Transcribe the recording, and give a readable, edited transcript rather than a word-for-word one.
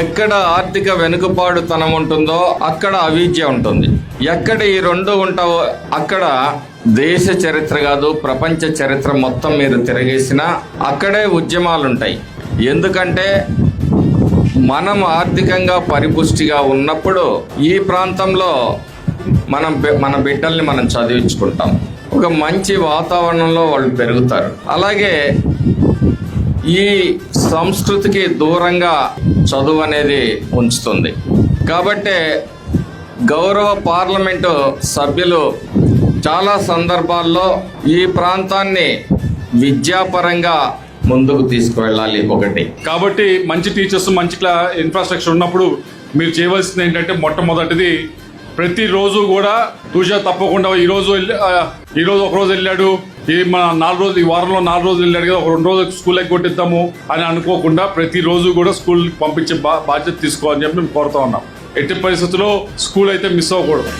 ఎక్కడ ఆర్థిక వెనుకబాటుతనం ఉంటుందో అక్కడ అవిద్య ఉంటుంది. ఎక్కడ ఈ రెండు ఉంటావో అక్కడ దేశ చరిత్ర కాదు, ప్రపంచ చరిత్ర మొత్తం మీరు తిరగేసినా అక్కడే ఉద్యమాలు ఉంటాయి. ఎందుకంటే మనం ఆర్థికంగా పరిపుష్టిగా ఉన్నప్పుడు ఈ ప్రాంతంలో మన బిడ్డల్ని మనం చదివించుకుంటాం. ఒక మంచి వాతావరణంలో వాళ్ళు పెరుగుతారు. అలాగే ఈ సంస్కృతికి దూరంగా చదువు అనేది ఉంచుతుంది. కాబట్టి గౌరవ పార్లమెంటు సభ్యులు చాలా సందర్భాల్లో ఈ ప్రాంతాన్ని విద్యాపరంగా ముందుకు తీసుకువెళ్ళాలి. ఒకటి కాబట్టి మంచి టీచర్స్, మంచి ఇన్ఫ్రాస్ట్రక్చర్ ఉన్నప్పుడు మీరు చేయవలసింది ఏంటంటే మొట్టమొదటిది ప్రతిరోజు కూడా ట్యూషన్ తప్పకుండా ఈరోజు ఒకరోజు వెళ్ళాడు, మన 4 రోజులు, ఈ వారంలో 4 రోజులు వెళ్ళాడు కదా, ఒక 2 రోజులు స్కూల్ ఎగ్గొట్టిద్దాము అని అనుకోకుండా ప్రతిరోజు కూడా స్కూల్కి పంపించే బాధ్యత తీసుకోవాలని చెప్పి మేము కోరుతా ఉన్నాం. ఎట్టి పరిస్థితుల్లో స్కూల్ అయితే మిస్ అవ్వకూడదు.